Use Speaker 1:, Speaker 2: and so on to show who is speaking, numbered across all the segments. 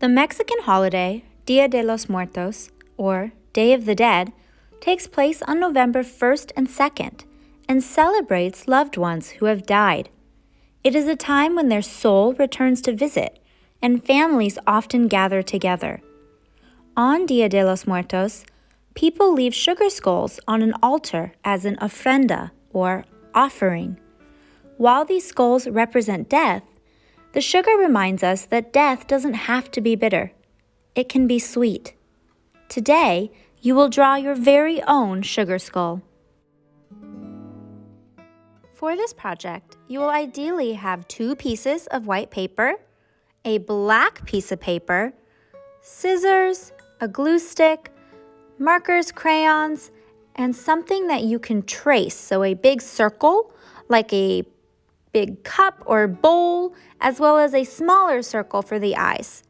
Speaker 1: The Mexican holiday, Dia de los Muertos, or Day of the Dead, takes place on November 1st and 2nd and celebrates loved ones who have died. It is a time when their soul returns to visit, and families often gather together. On Dia de los Muertos, people leave sugar skulls on an altar as an ofrenda, or offering. While these skulls represent death, the sugar reminds us that death doesn't have to be bitter. It can be sweet. Today, you will draw your very own sugar skull. For this project, you will ideally have 2 pieces of white paper, a black piece of paper, scissors, a glue stick, markers, crayons, and something that you can trace, so a big circle, like a big cup or bowl, as well as a smaller circle for the eyes.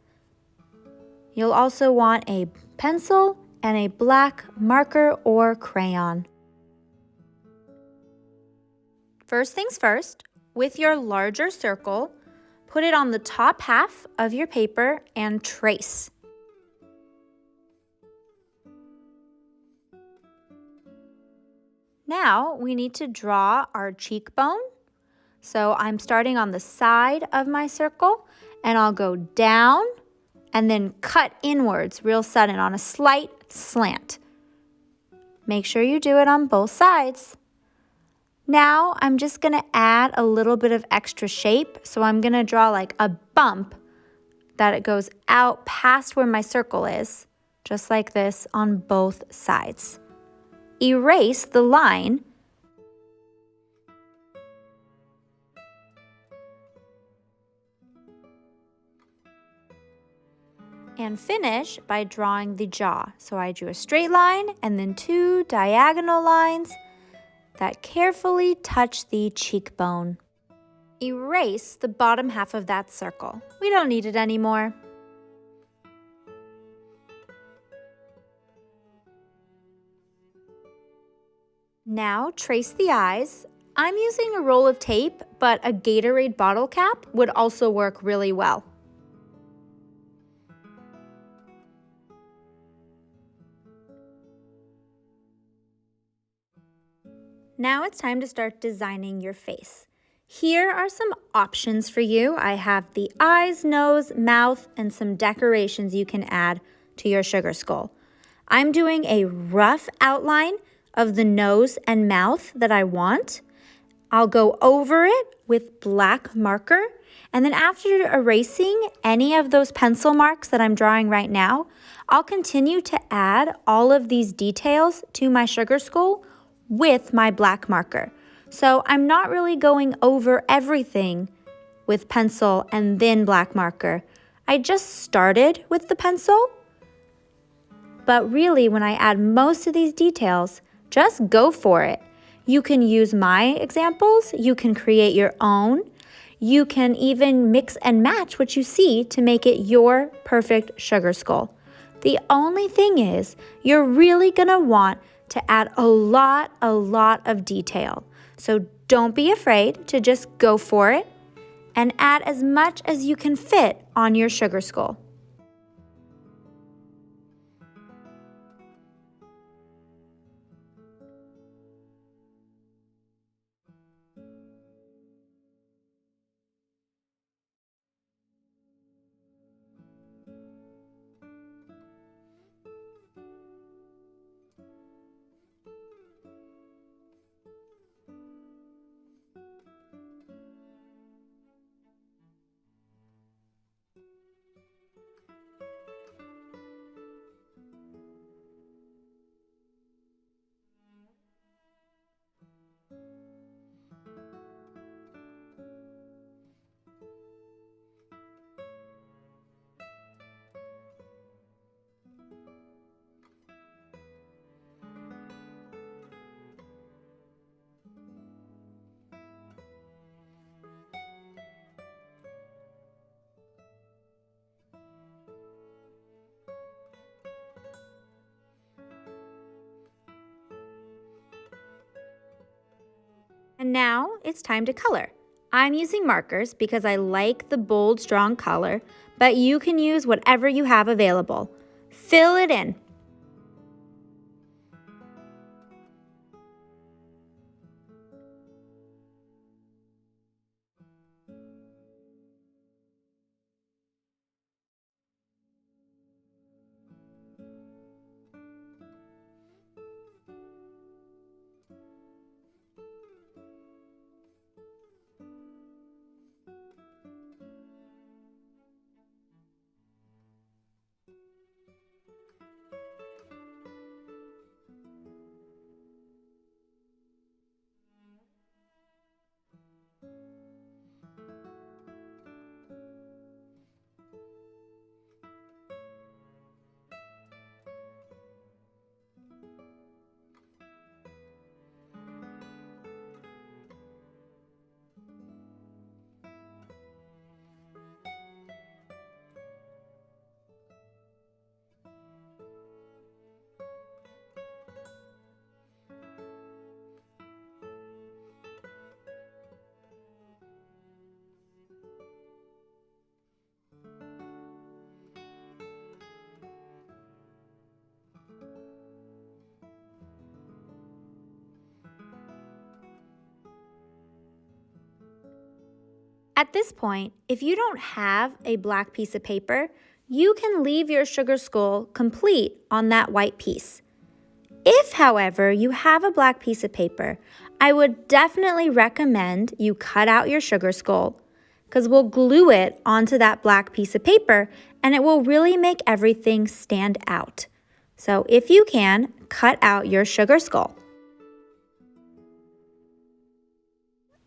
Speaker 1: You'll also want a pencil and a black marker or crayon. First things first, with your larger circle, put it on the top half of your paper and trace. Now we need to draw our cheekbone. So I'm starting on the side of my circle, and I'll go down and then cut inwards real sudden on a slight slant. Make sure you do it on both sides. Now I'm just going to add a little bit of extra shape. So I'm going to draw like a bump that it goes out past where my circle is, just like this on both sides. Erase the line. And finish by drawing the jaw. So I drew a straight line and then 2 diagonal lines that carefully touch the cheekbone. Erase the bottom half of that circle. We don't need it anymore. Now trace the eyes. I'm using a roll of tape, but a Gatorade bottle cap would also work really well. Now it's time to start designing your face. Here are some options for you. I have the eyes, nose, mouth, and some decorations you can add to your sugar skull. I'm doing a rough outline of the nose and mouth that I want. I'll go over it with black marker, and then after erasing any of those pencil marks that I'm drawing right now, I'll continue to add all of these details to my sugar skull with my black marker. So I'm not really going over everything with pencil and then black marker. I just started with the pencil, but really when I add most of these details, just go for it. You can use my examples, you can create your own, you can even mix and match what you see to make it your perfect sugar skull. The only thing is, you're really gonna want to add a lot of detail. So don't be afraid to just go for it and add as much as you can fit on your sugar skull. And now it's time to color. I'm using markers because I like the bold, strong color, but you can use whatever you have available. Fill it in. At this point, if you don't have a black piece of paper, you can leave your sugar skull complete on that white piece. If, however, you have a black piece of paper, I would definitely recommend you cut out your sugar skull because we'll glue it onto that black piece of paper and it will really make everything stand out. So if you can, cut out your sugar skull.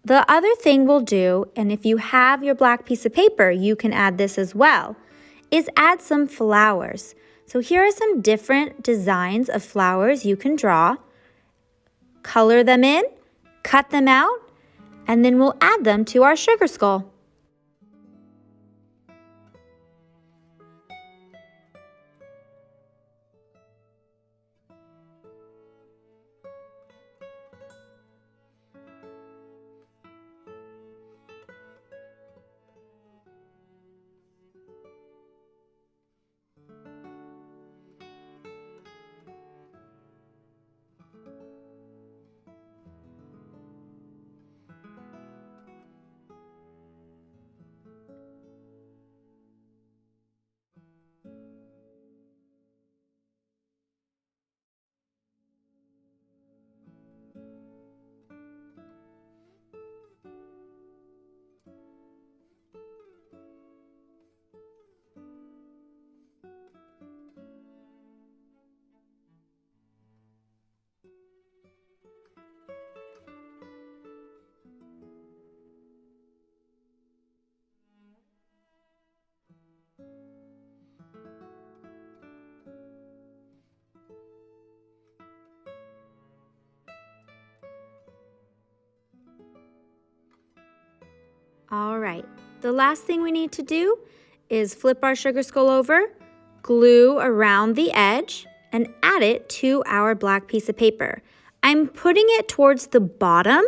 Speaker 1: The other thing we'll do, and if you have your black piece of paper, you can add this as well, is add some flowers. So here are some different designs of flowers you can draw. Color them in, cut them out, and then we'll add them to our sugar skull. All right, the last thing we need to do is flip our sugar skull over, glue around the edge, and add it to our black piece of paper. I'm putting it towards the bottom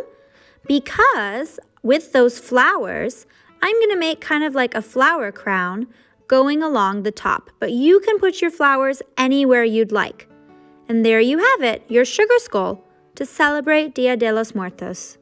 Speaker 1: because with those flowers, I'm going to make kind of like a flower crown going along the top, but you can put your flowers anywhere you'd like. And there you have it, your sugar skull to celebrate Dia de los Muertos.